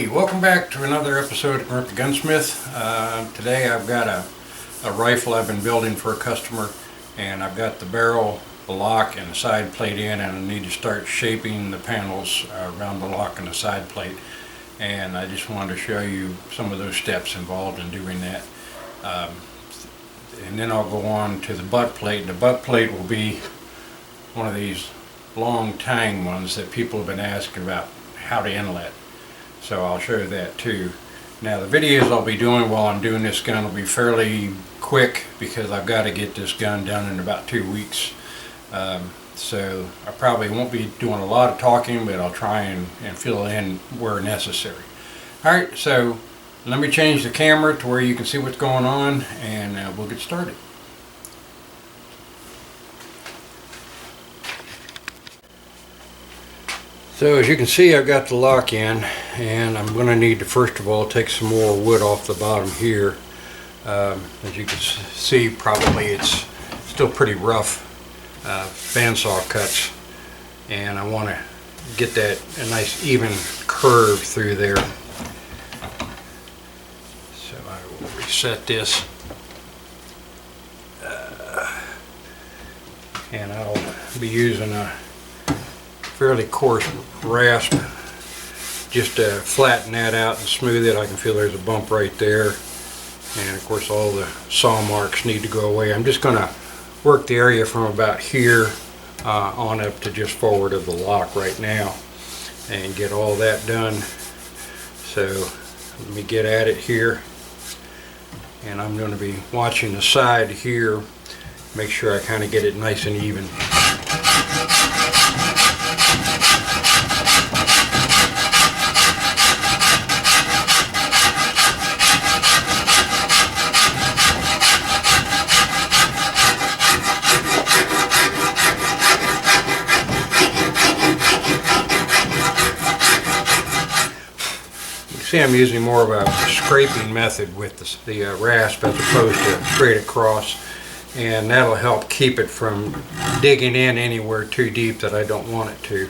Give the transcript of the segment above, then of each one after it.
Hey, welcome back to another episode of Gunsmith. Today I've got a rifle I've been building for a customer, and I've got the barrel, the lock, and the side plate in, and I need to start shaping the panels around the lock and the side plate. And I just wanted to show you some of those steps involved in doing that. And then I'll go on to the butt plate. The butt plate will be one of these long tang ones that people have been asking about how to inlet. So I'll show you that too. Now the videos I'll be doing while I'm doing this gun will be fairly quick because I've got to get this gun done in about 2 weeks. So I probably won't be doing a lot of talking, but I'll try and fill in where necessary. Alright, so let me change the camera to where you can see what's going on, and we'll get started. So as you can see, I've got the lock in, and I'm going to need to first of all take some more wood off the bottom here. As you can see, probably it's still pretty rough bandsaw cuts, and I want to get that a nice even curve through there. So I will reset this, and I'll be using a fairly coarse rasp just to flatten that out and smooth it. I can feel there's a bump right there, and of course all the saw marks need to go away. I'm just going to work the area from about here on up to just forward of the lock right now and get all that done. So let me get at it here, and I'm going to be watching the side here, make sure I kind of get it nice and even. See, I'm using more of a scraping method with the rasp as opposed to straight across, and that'll help keep it from digging in anywhere too deep that I don't want it to.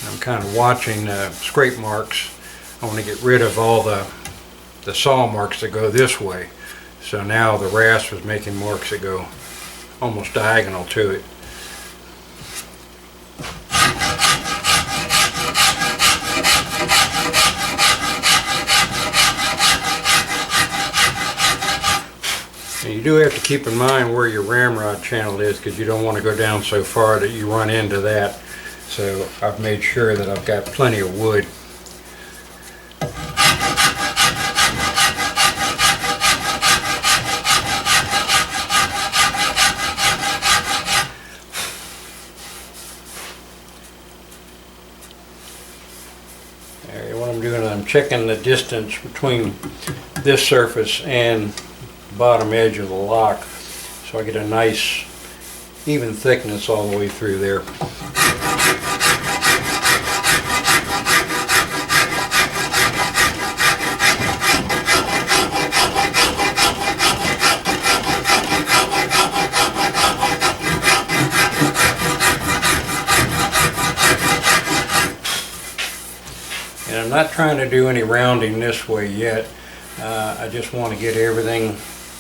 I'm kind of watching scrape marks. I want to get rid of all the saw marks that go this way. So now the rasp is making marks that go almost diagonal to it. And you do have to keep in mind where your ramrod channel is, because you don't want to go down so far that you run into that. So I've made sure that I've got plenty of wood. What I'm doing, I'm checking the distance between this surface and the bottom edge of the lock, so I get a nice even thickness all the way through there. And I'm not trying to do any rounding this way yet. I just want to get everything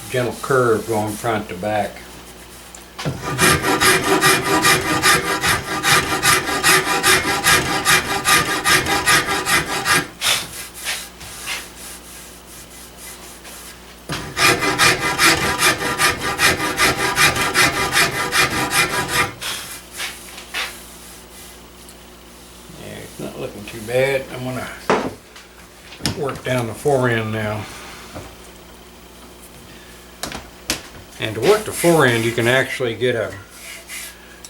gentle curve going front to back. Not looking too bad. I'm going to work down the forend now. And to work the forend, you can actually get a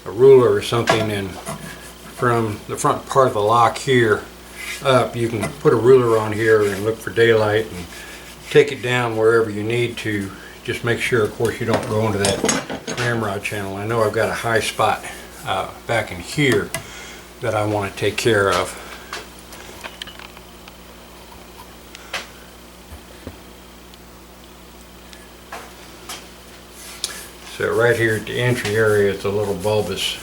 ruler or something, and from the front part of the lock here up, you can put a ruler on here and look for daylight and take it down wherever you need to. Just make sure, of course, you don't go into that ramrod channel. I know I've got a high spot back in here that I want to take care of. So right here at the entry area, it's a little bulbous.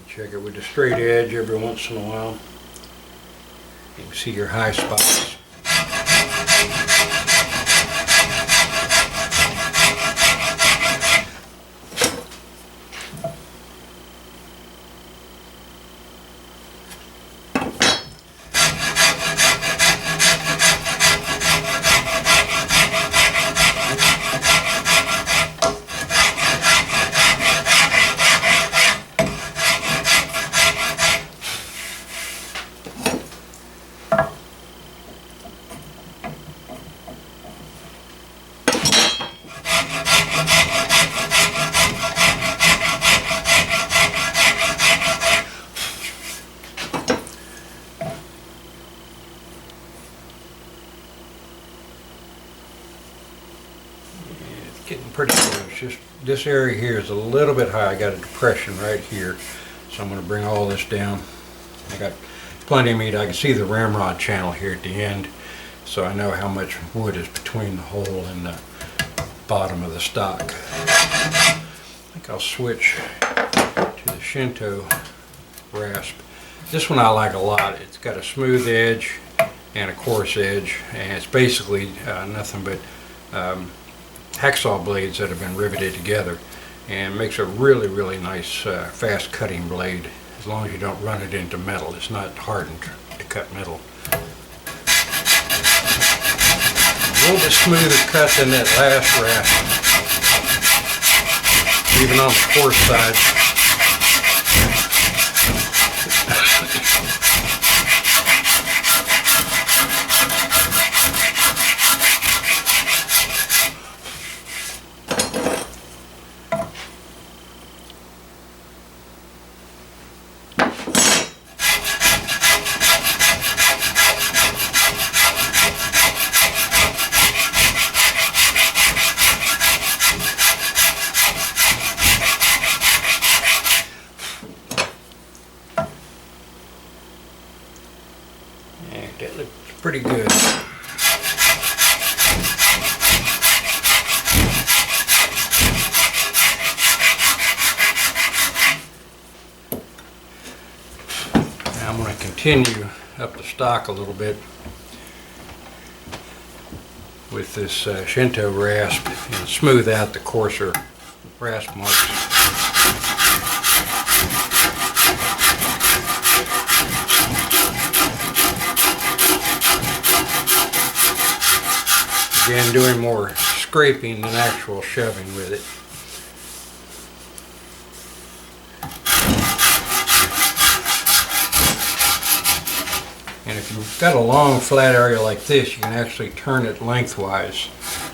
Check it with the straight edge every once in a while. You can see your high spots. Getting pretty close. Just this area here is a little bit high. I got a depression right here, so I'm going to bring all this down. I got plenty of meat. I can see the ramrod channel here at the end, so I know how much wood is between the hole and the bottom of the stock. I think I'll switch to the Shinto rasp. This one I like a lot. It's got a smooth edge and a coarse edge, and it's basically nothing but hacksaw blades that have been riveted together, and makes a really nice fast cutting blade, as long as you don't run it into metal. It's not hardened to cut metal. A little bit smoother cut than that last rasp, even on the coarse side. That looks pretty good. Now I'm going to continue up the stock a little bit with this Shinto rasp and smooth out the coarser rasp marks. Again, doing more scraping than actual shoving with it. And if you've got a long flat area like this, you can actually turn it lengthwise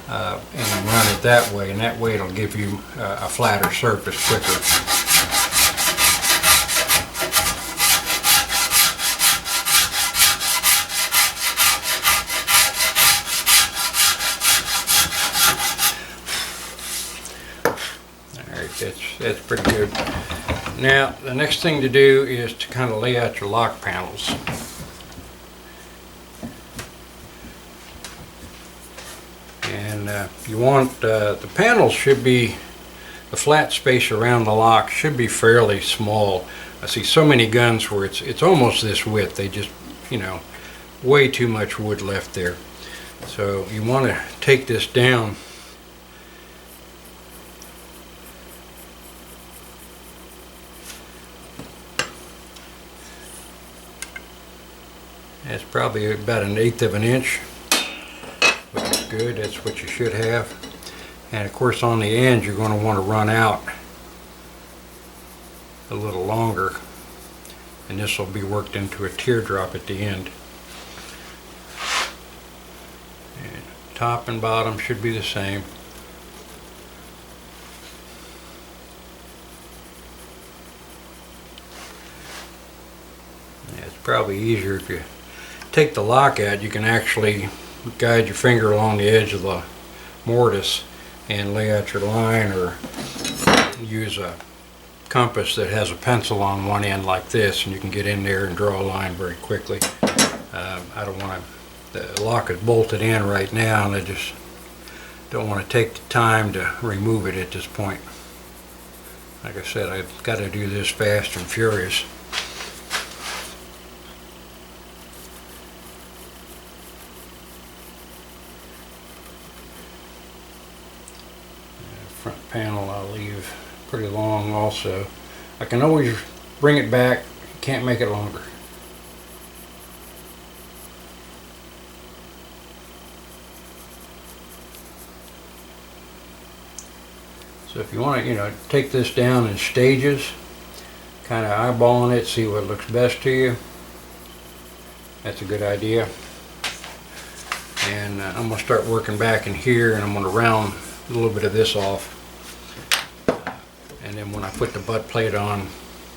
and run it that way, and that way it'll give you a flatter surface quicker. That's pretty good. Now the next thing to do is to kind of lay out your lock panels. And you want the panels should be, the flat space around the lock should be fairly small. I see so many guns where it's almost this width. They just, you know, way too much wood left there. So you want to take this down That's probably about 1/8 of an inch, which is good. That's what you should have. And of course on the end you're going to want to run out a little longer, and this will be worked into a teardrop at the end. And top and bottom should be the same. Yeah, it's probably easier if you take the lock out. You can actually guide your finger along the edge of the mortise and lay out your line, or use a compass that has a pencil on one end like this, and you can get in there and draw a line very quickly. I don't want to, the lock is bolted in right now, and I just don't want to take the time to remove it at this point. Like I said, I've got to do this fast and furious. Front panel I'll leave pretty long also. I can always bring it back, can't make it longer. So if you want to, take this down in stages, kind of eyeballing it, see what looks best to you, that's a good idea. And I'm going to start working back in here, and I'm going to round a little bit of this off. And then when I put the butt plate on,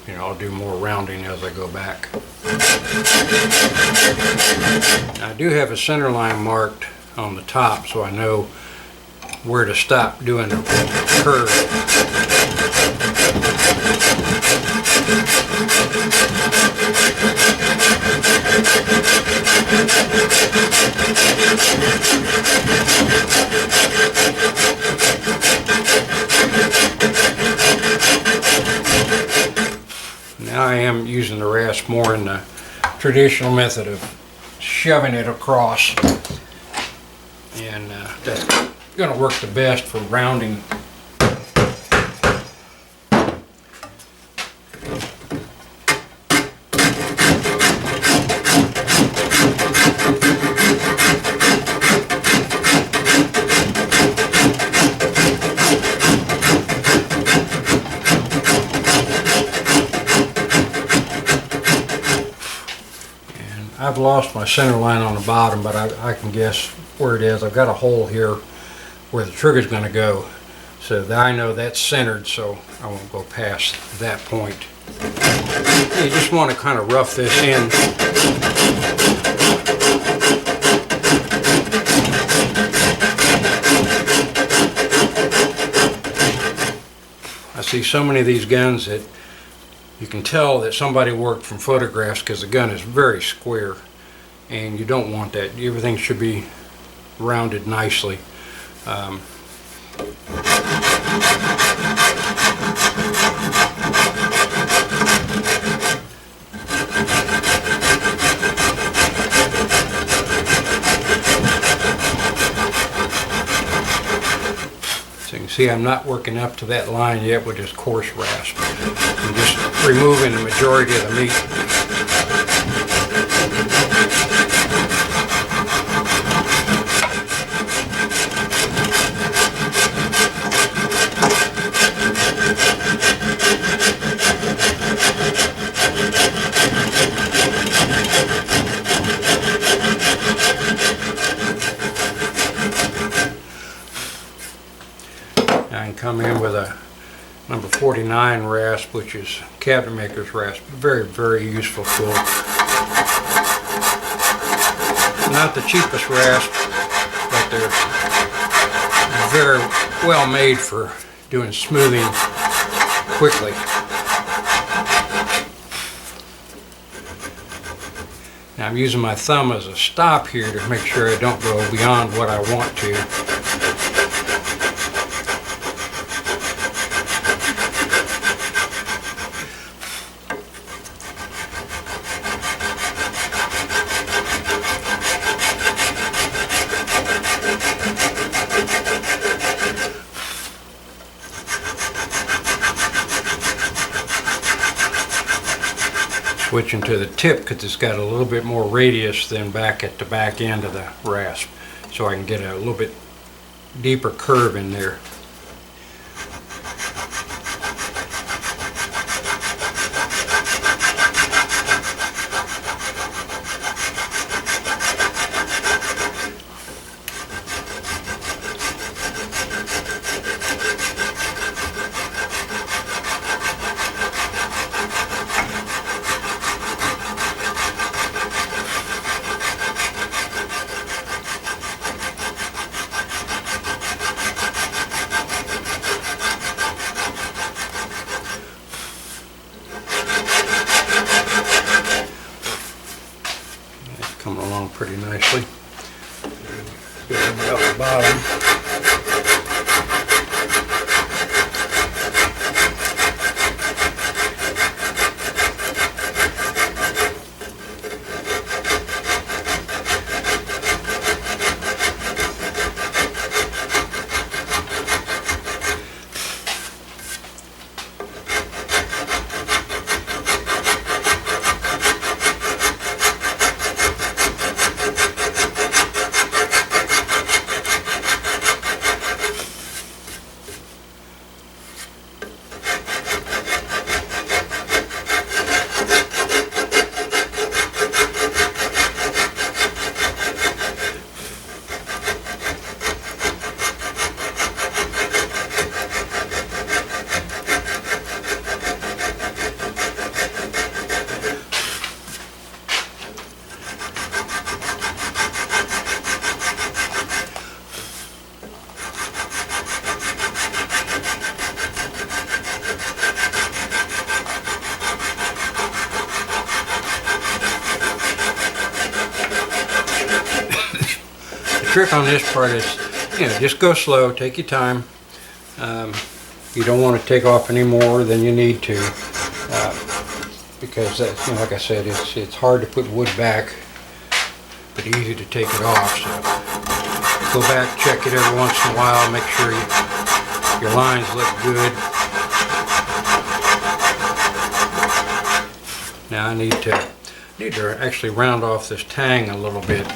I'll do more rounding as I go back. Now, I do have a center line marked on the top, so I know where to stop doing the curve. Now I am using the rasp more in the traditional method of shoving it across, and that's going to work the best for rounding. I've lost my center line on the bottom, but I can guess where it is. I've got a hole here where the trigger's going to go, so that I know that's centered, so I won't go past that point. You just want to kind of rough this in. I see so many of these guns that you can tell that somebody worked from photographs, because the gun is very square, and you don't want that. Everything should be rounded nicely. So you can see I'm not working up to that line yet with this coarse rasp. I'm just removing the majority of the meat. I can come in with a number 49 rasp, which is cabinet maker's rasp. Very, very useful tool. Not the cheapest rasp, but they're very well made for doing smoothing quickly. Now I'm using my thumb as a stop here to make sure I don't go beyond what I want to. Switching to the tip because it's got a little bit more radius than back at the back end of the rasp, so I can get a little bit deeper curve in there. along pretty nicely. Get a little bit off the bottom. The trick on this part is, just go slow, take your time. You don't want to take off any more than you need to, because that's, like I said, it's hard to put wood back, but easy to take it off. So go back, check it every once in a while, make sure your lines look good. Now I need to actually round off this tang a little bit.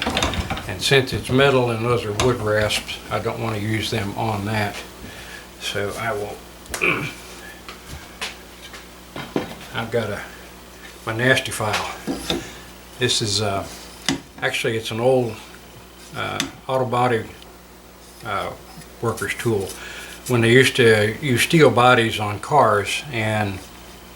And since it's metal and those are wood rasps, I don't want to use them on that. So I will, I've got my nasty file. This is, actually it's an old auto body worker's tool. When they used to use steel bodies on cars and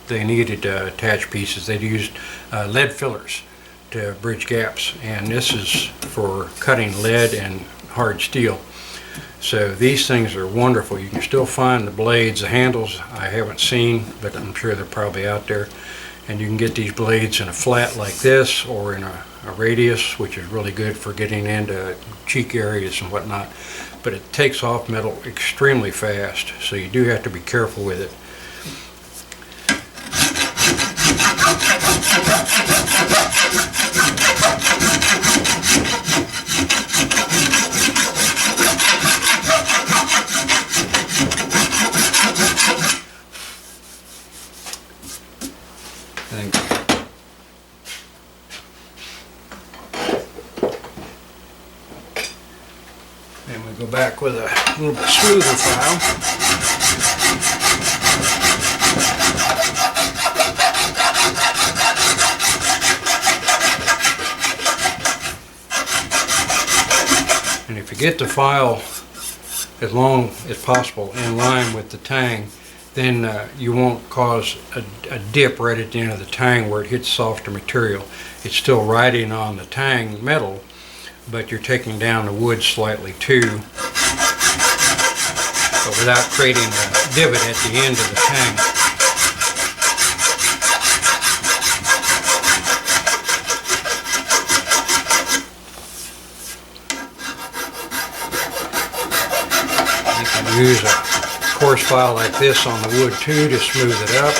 they needed to attach pieces, they'd use lead fillers to bridge gaps, and this is for cutting lead and hard steel. So these things are wonderful. You can still find the blades. The handles I haven't seen, but I'm sure they're probably out there. And you can get these blades in a flat like this or in a radius, which is really good for getting into cheek areas and whatnot. But it takes off metal extremely fast, so you do have to be careful with it. And we go back with a little bit smoother file. And if you get the file as long as possible in line with the tang, then you won't cause a dip right at the end of the tang where it hits softer material. It's still riding on the tang metal, but you're taking down the wood slightly too, but without creating a divot at the end of the tang. You can use a coarse file like this on the wood too to smooth it up.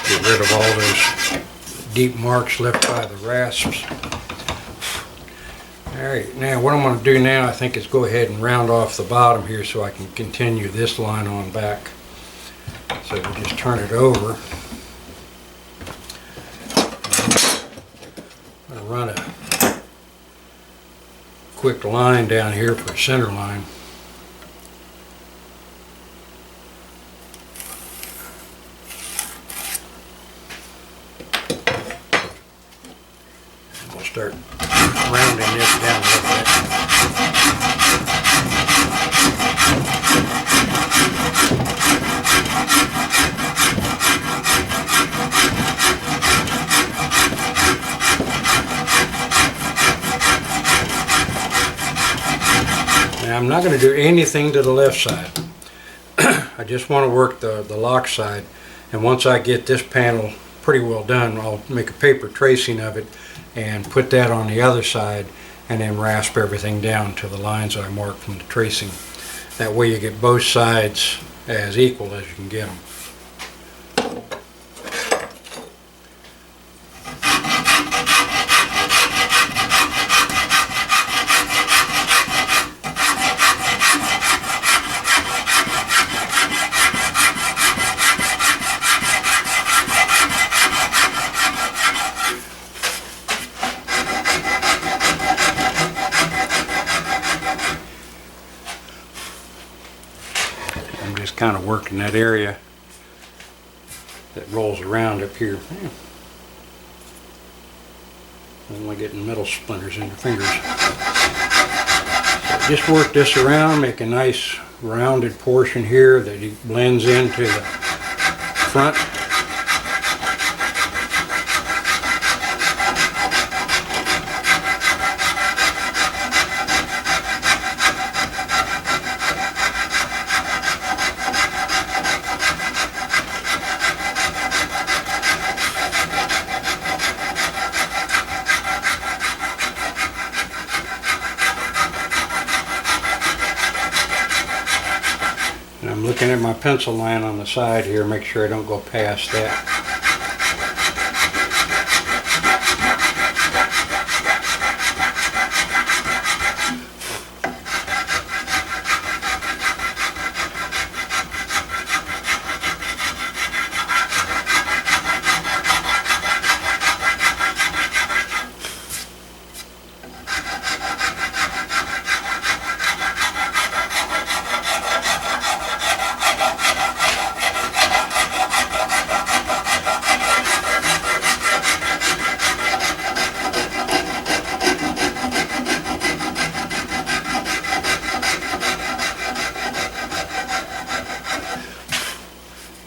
Get rid of all those deep marks left by the rasps. Alright, now what I'm going to do now, I think, is go ahead and round off the bottom here so I can continue this line on back. So we'll just turn it over. I'm going to run a quick line down here for a center line. And we'll start rounding this down a little bit. Now I'm not going to do anything to the left side. I just want to work the lock side, and once I get this panel pretty well done, I'll make a paper tracing of it and put that on the other side, and then rasp everything down to the lines I marked from the tracing. That way you get both sides as equal as you can get them. I'm just kind of working that area that rolls around up here. I'm only getting metal splinters in your fingers. So just work this around, make a nice rounded portion here that blends into the front. And I'm looking at my pencil line on the side here, make sure I don't go past that.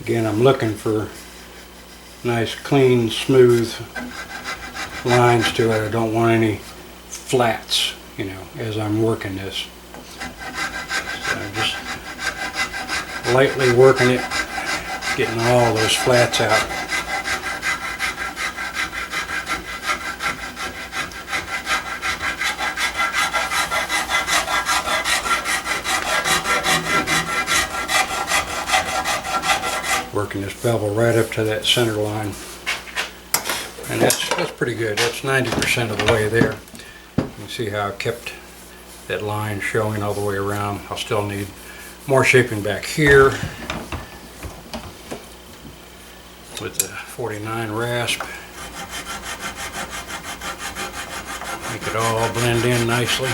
Again, I'm looking for nice, clean, smooth lines to it. I don't want any flats, you know, as I'm working this. So I'm just lightly working it, getting all those flats out. Working this bevel right up to that center line, and that's pretty good. That's 90% of the way there. You can see how I kept that line showing all the way around. I'll still need more shaping back here with the 49 rasp. Make it all blend in nicely.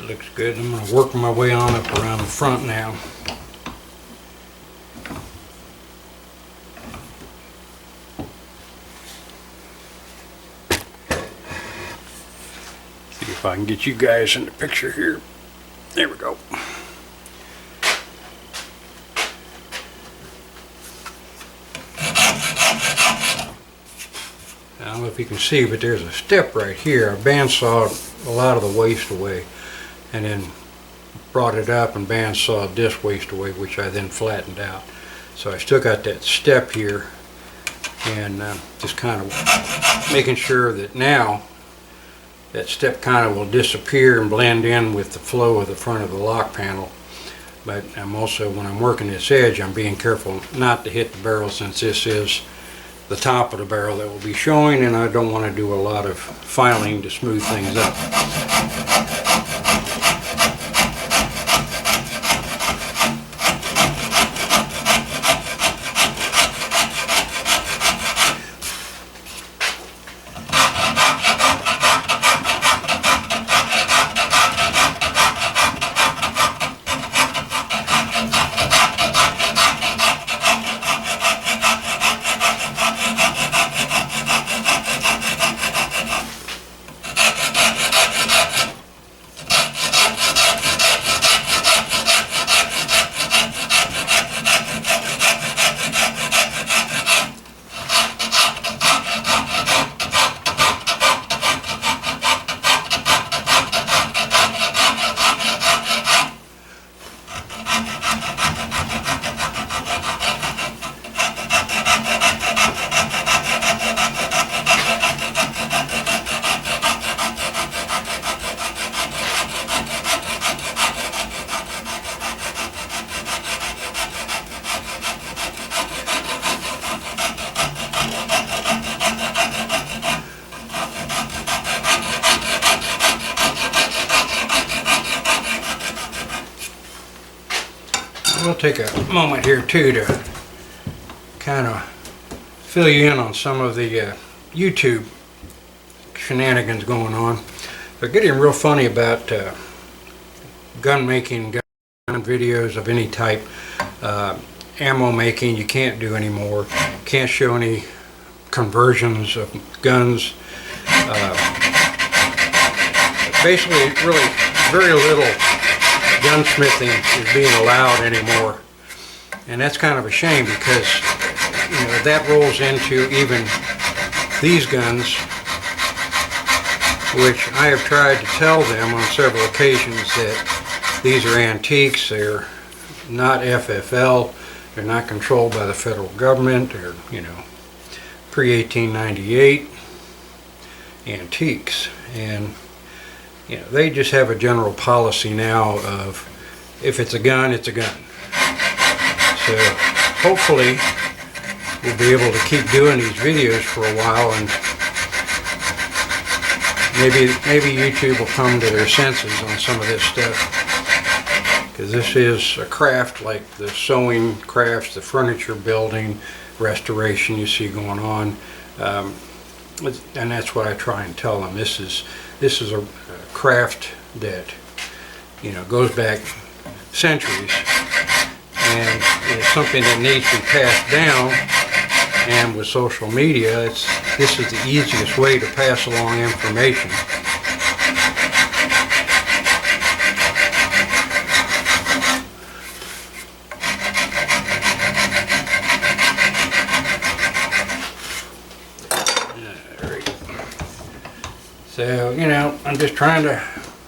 Looks good. I'm going to work my way on up around the front now. See if I can get you guys in the picture here. There we go. I don't know if you can see, but there's a step right here. I bandsawed a lot of the waste away, and then brought it up and bandsawed this waste away, which I then flattened out. So I still got that step here, and just kind of making sure that now that step kind of will disappear and blend in with the flow of the front of the lock panel. But I'm also, when I'm working this edge, I'm being careful not to hit the barrel, since this is the top of the barrel that will be showing, and I don't want to do a lot of filing to smooth things up. we'll take a moment here too to kind of fill you in on some of the YouTube shenanigans going on. They're getting real funny about gun making, gun videos of any type. Ammo making you can't do anymore. Can't show any conversions of guns. Basically, really very little gunsmithing is being allowed anymore, and that's kind of a shame because that rolls into even these guns, which I have tried to tell them on several occasions that these are antiques. They're not FFL. They're not controlled by the federal government. They're pre-1898 antiques, and they just have a general policy now of if it's a gun, it's a gun. So hopefully we'll be able to keep doing these videos for a while, and maybe YouTube will come to their senses on some of this stuff, because this is a craft like the sewing crafts, the furniture building, restoration you see going on, and that's what I try and tell them. This is a craft that goes back centuries, and it's something that needs to be passed down. And with social media, this is the easiest way to pass along information. So, I'm just trying to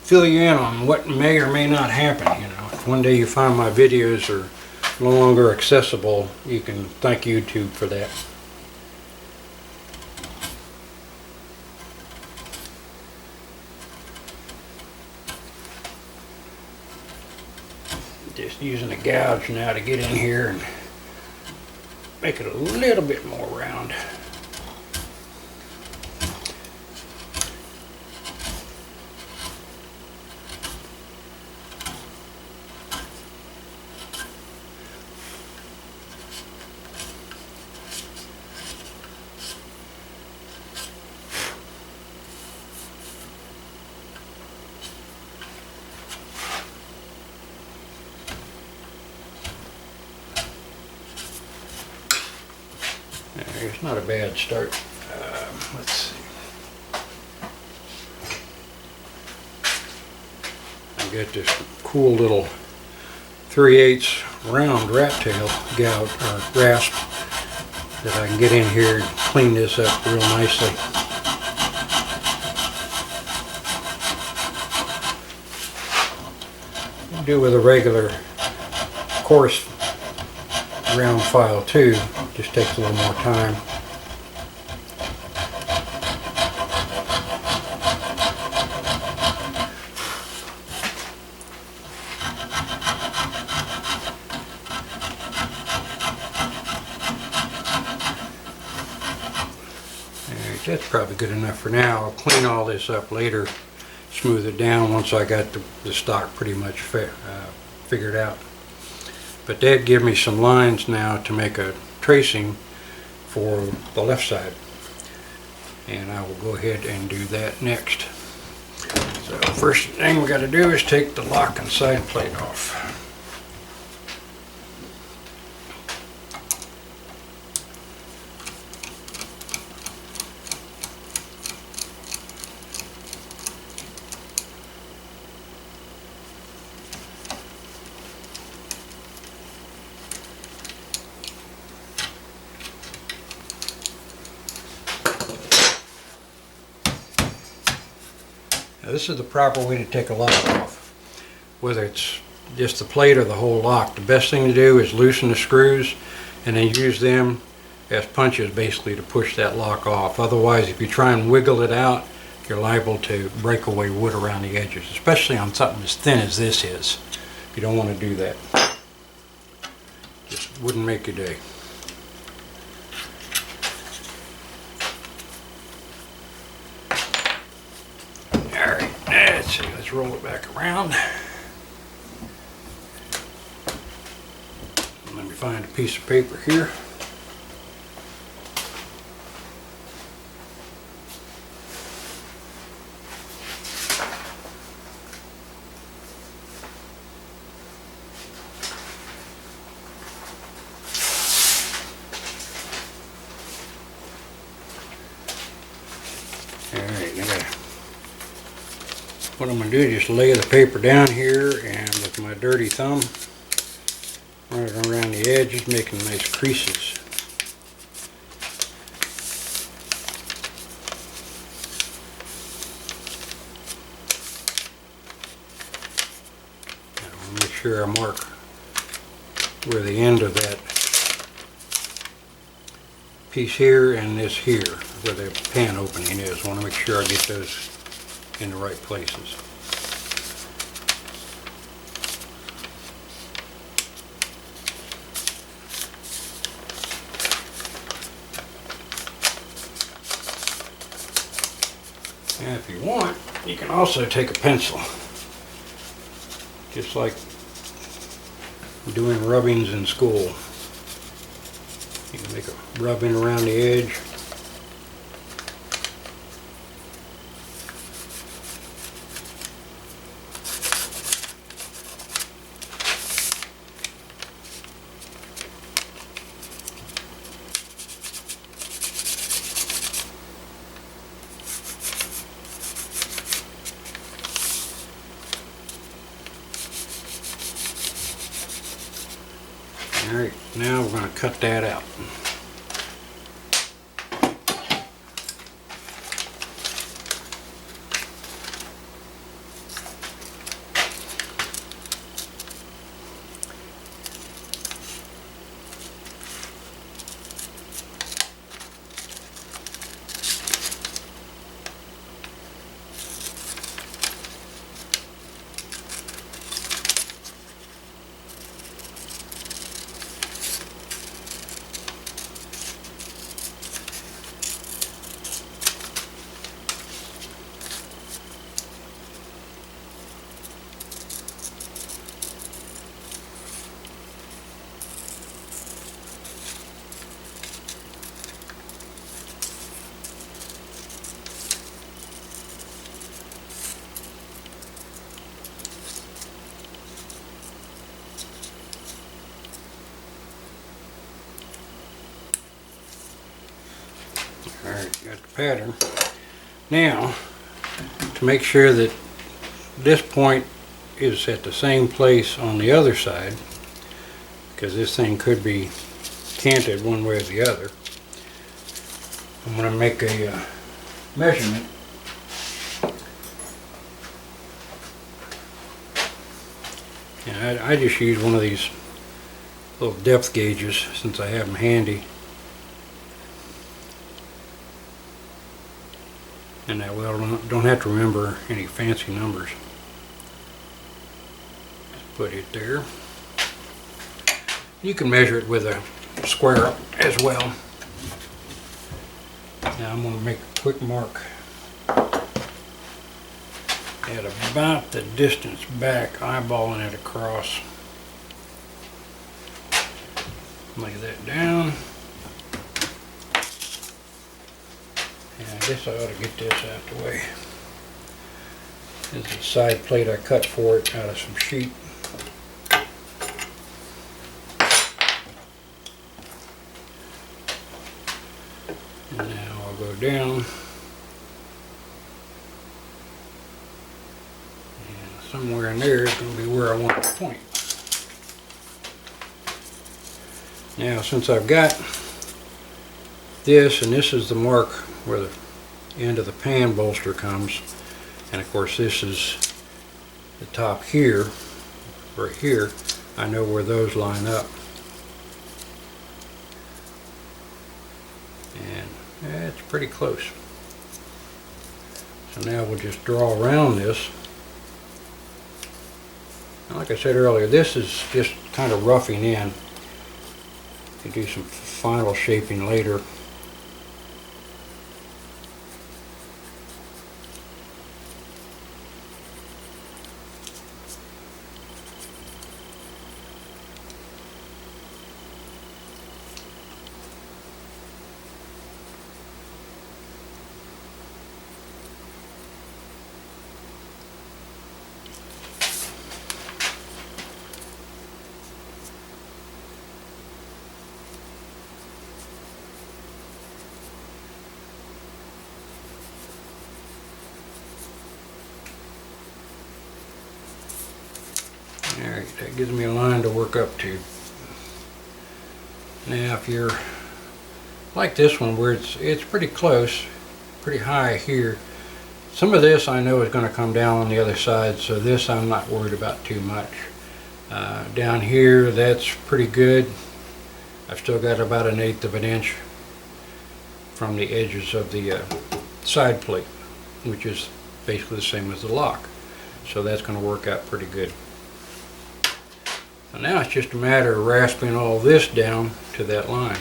fill you in on what may or may not happen. If one day you find my videos are no longer accessible, you can thank YouTube for that. Just using a gouge now to get in here and make it a little bit more round. It's not a bad start. Let's see. I got this cool little 3/8 round rat tail gouge or rasp that I can get in here and clean this up real nicely. Do with a regular coarse round file too, just takes a little more time. Alright, that's probably good enough for now. I'll clean all this up later, smooth it down once I got the stock pretty much figured out. But they'd give me some lines now to make a tracing for the left side, and I will go ahead and do that next. So first thing we got to do is take the lock and side plate off. Now this is the proper way to take a lock off, whether it's just the plate or the whole lock. The best thing to do is loosen the screws and then use them as punches basically to push that lock off. Otherwise, if you try and wiggle it out, you're liable to break away wood around the edges, especially on something as thin as this is. You don't want to do that. Just wouldn't make your day. Let's see, let's roll it back around. find a piece of paper here. Alright, what I'm going to do is just lay the paper down here and with my dirty thumb run it around the edges, making nice creases. Now, I'll make sure I mark where the end of that piece here and this here, where the pan opening is. I want to make sure I get those in the right places. And if you want, you can also take a pencil, just like doing rubbings in school. You can make a rubbing around the edge. Alright, now we're going to cut that out. Alright, got the pattern. Now, to make sure that this point is at the same place on the other side, because this thing could be canted one way or the other, I'm going to make a measurement. And I just use one of these little depth gauges since I have them handy. And that way I don't have to remember any fancy numbers. Just put it there. You can measure it with a square as well. Now I'm going to make a quick mark at about the distance back, eyeballing it across. Lay that down. And I guess I ought to get this out the way. This is the side plate I cut for it out of some sheet. And now I'll go down. And somewhere in there is going to be where I want to point. Now, since I've got this, and this is the mark where the end of the pan bolster comes, and of course this is the top here, right here, I know where those line up. And it's pretty close. So now we'll just draw around this. And like I said earlier, this is just kind of roughing in. You do some final shaping later. Alright, that gives me a line to work up to. Now if you're like this one where it's pretty close, pretty high here, some of this I know is going to come down on the other side, so this I'm not worried about too much. Down here, that's pretty good. I've still got about 1/8 of an inch from the edges of the side plate, which is basically the same as the lock. So that's going to work out pretty good. So now it's just a matter of rasping all this down to that line.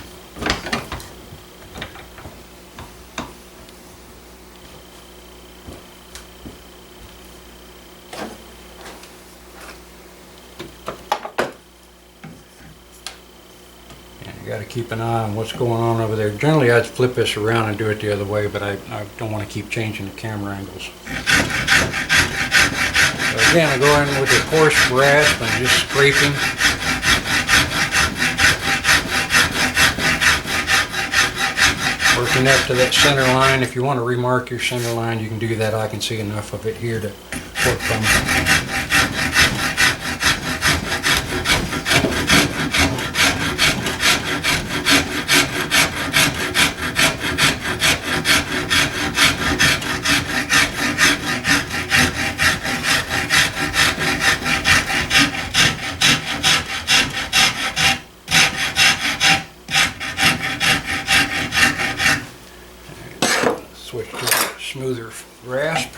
Got to keep an eye on what's going on over there. Generally I'd flip this around and do it the other way, but I don't want to keep changing the camera angles. So again, I go in with a coarse rasp and just scraping. Working up to that center line. If you want to remark your center line, you can do that. I can see enough of it here to work from. Switch to a smoother rasp.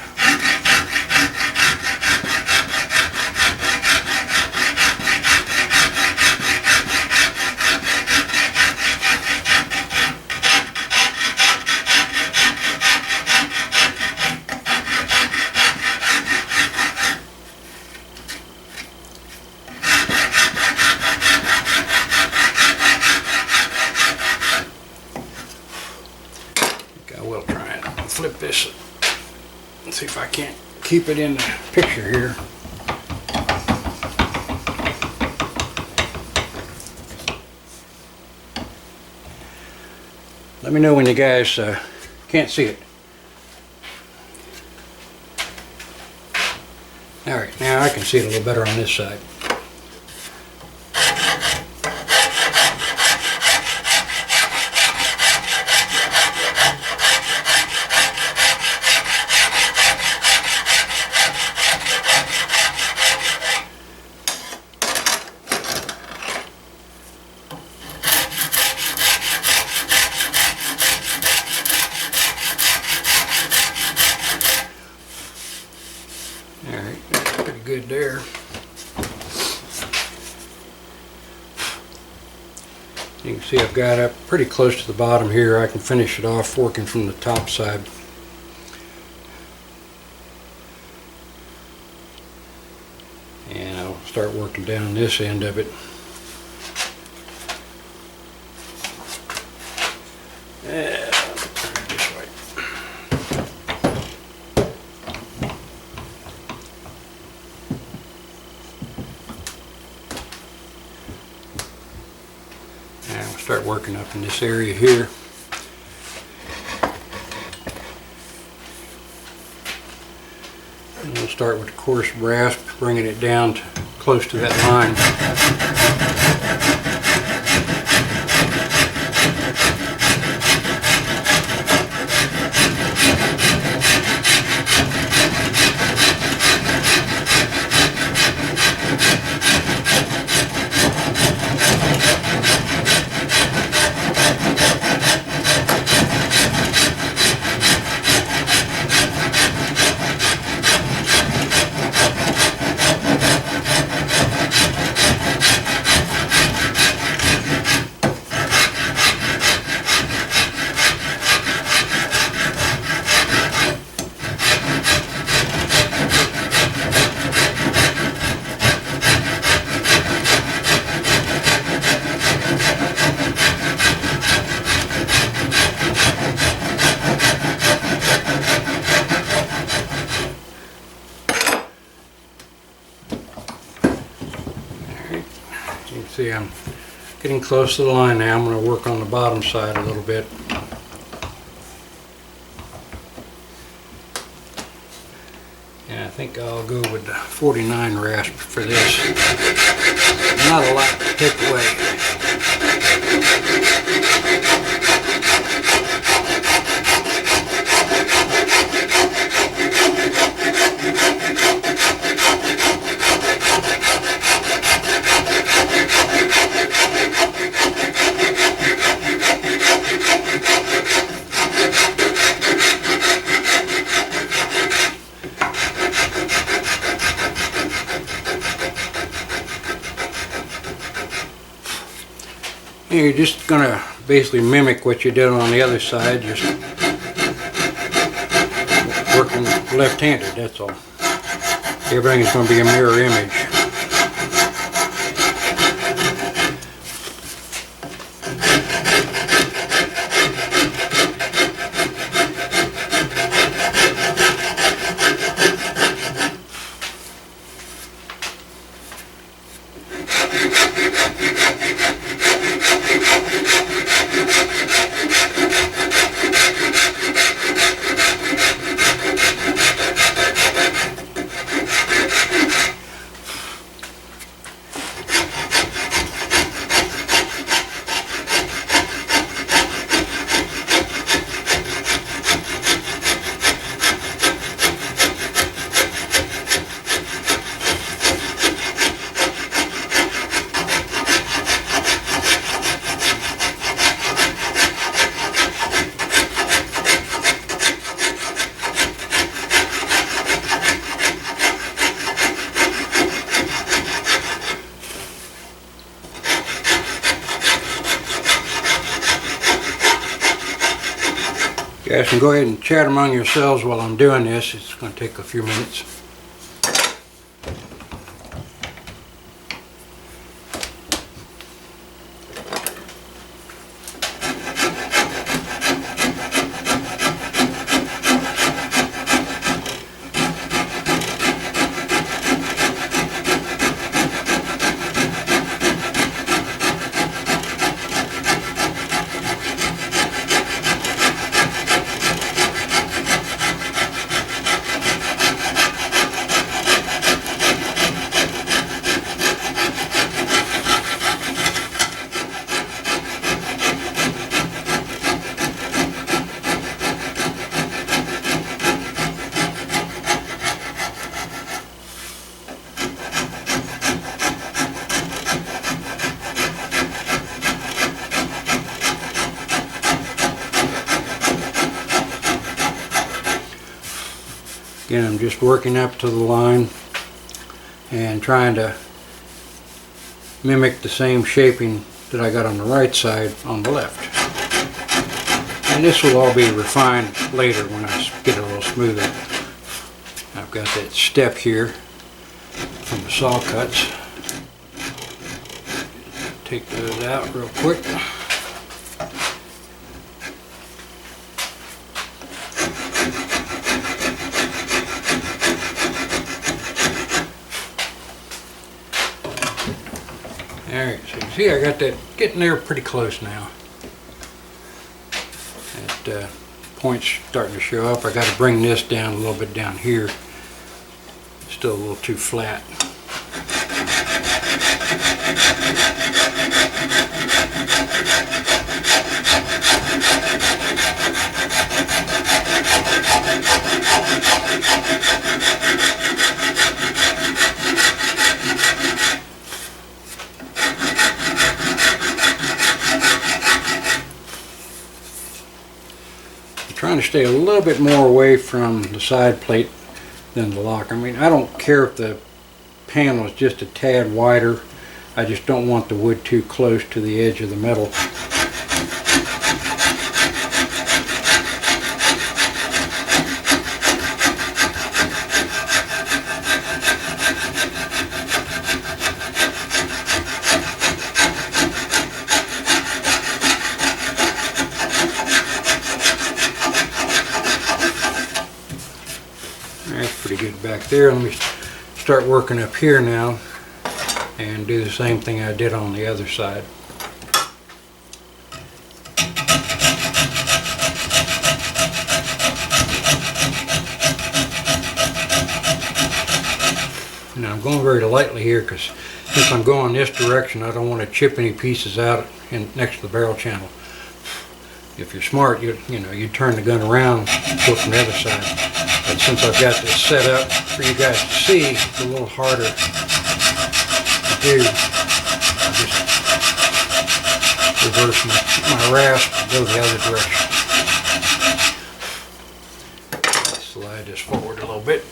Flip this and see if I can't keep it in the picture here. Let me know when you guys can't see it. Alright, now I can see it a little better on this side. Alright, that's pretty good there. You can see I've got up pretty close to the bottom here. I can finish it off working from the top side. And I'll start working down this end of it. Yeah, turn it this way. And we'll start working up in this area here. And we'll start with the coarse rasp, bringing it down to close to that line. You can see I'm getting close to the line now. I'm going to work on the bottom side a little bit. And I think I'll go with the 49 rasp for this. Not a lot to take away. And you're just going to basically mimic what you did on the other side, just working left-handed, that's all. Everything is going to be a mirror image. You guys can go ahead and chat among yourselves while I'm doing this. It's going to take a few minutes. Again, I'm just working up to the line and trying to mimic the same shaping that I got on the right side on the left. And this will all be refined later when I get it a little smoother. I've got that step here from the saw cuts. Take those out real quick. Alright, so you can see I got that getting there pretty close now. That point's starting to show up. I got to bring this down a little bit down here. It's still a little too flat. Trying to stay a little bit more away from the side plate than the lock. I mean, I don't care if the panel is just a tad wider. I just don't want the wood too close to the edge of the metal. That's pretty good back there. Let me start working up here now and do the same thing I did on the other side. And I'm going very lightly here because since I'm going this direction, I don't want to chip any pieces out next to the barrel channel. If you're smart, you turn the gun around and go from the other side. But since I've got this set up for you guys to see, it's a little harder to do. I just reverse my rasp and go the other direction. Slide this forward a little bit.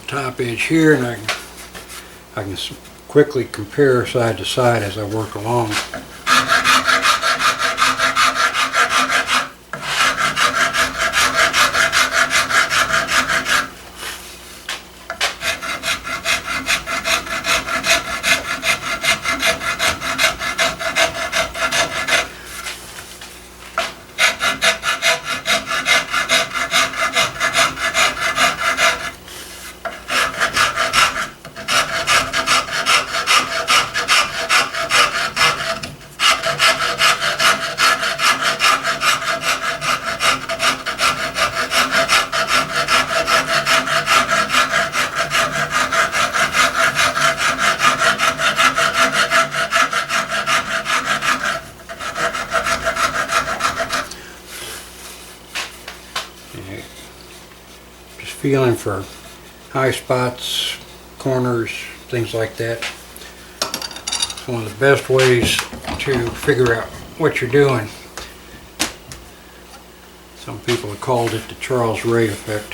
Top edge here, and I can quickly compare side to side as I work along. Just feeling for high spots, corners, things like that. It's one of the best ways to figure out what you're doing. Some people have called it the Charles Ray effect.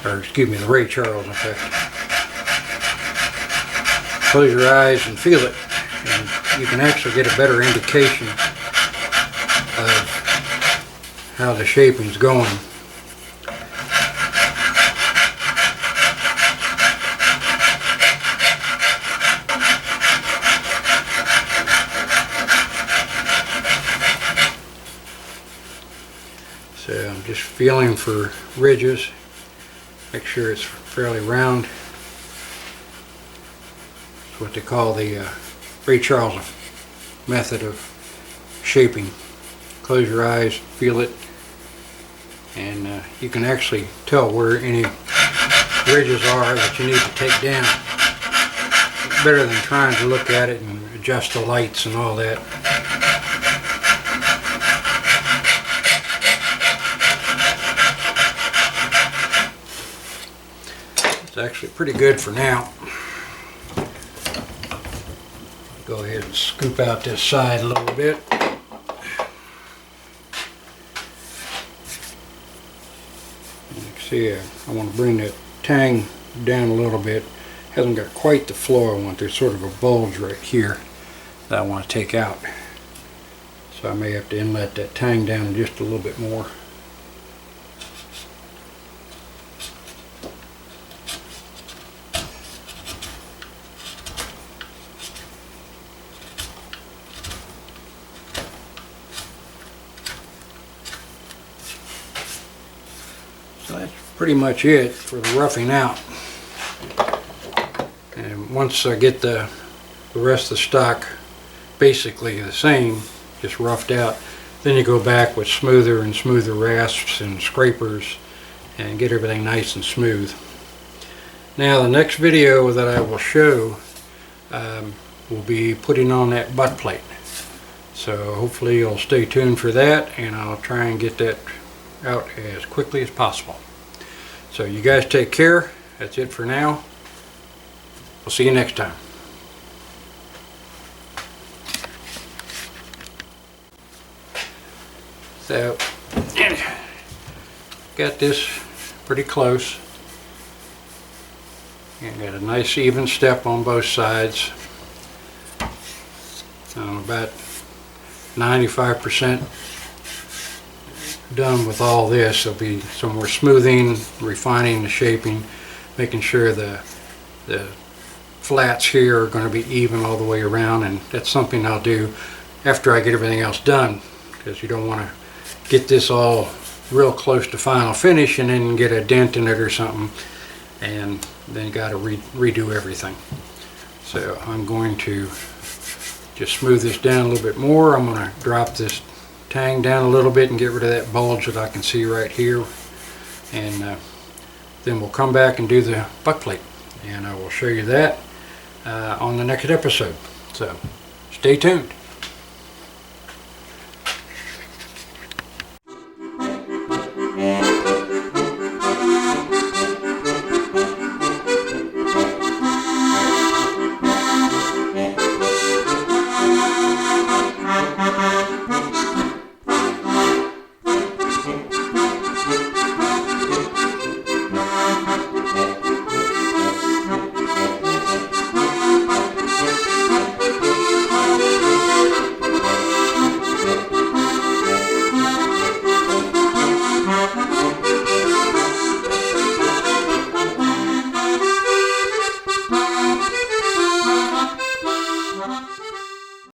Or excuse me, the Ray Charles effect. Close your eyes and feel it, and you can actually get a better indication of how the shaping's going. So I'm just feeling for ridges, make sure it's fairly round. It's what they call the Ray Charles method of shaping. Close your eyes, feel it, and you can actually tell where any ridges are that you need to take down. It's better than trying to look at it and adjust the lights and all that. It's actually pretty good for now. Go ahead and scoop out this side a little bit. See, I want to bring that tang down a little bit. Hasn't got quite the flow I want. There's sort of a bulge right here that I want to take out. So I may have to inlet that tang down just a little bit more. So that's pretty much it for the roughing out. And once I get the rest of the stock basically the same, just roughed out, then you go back with smoother and smoother rasps and scrapers and get everything nice and smooth. Now the next video that I will show will be putting on that butt plate. So hopefully you'll stay tuned for that, and I'll try and get that out as quickly as possible. So you guys take care. That's it for now. We'll see you next time. So got this pretty close, and got a nice even step on both sides. I'm about 95% done with all this. There'll be some more smoothing, refining the shaping, making sure the flats here are going to be even all the way around, and that's something I'll do after I get everything else done, because you don't want to get this all real close to final finish and then get a dent in it or something, and then you got to redo everything. So I'm going to just smooth this down a little bit more. I'm going to drop this tang down a little bit and get rid of that bulge that I can see right here, and then we'll come back and do the butt plate, and I will show you that on the next episode. So stay tuned.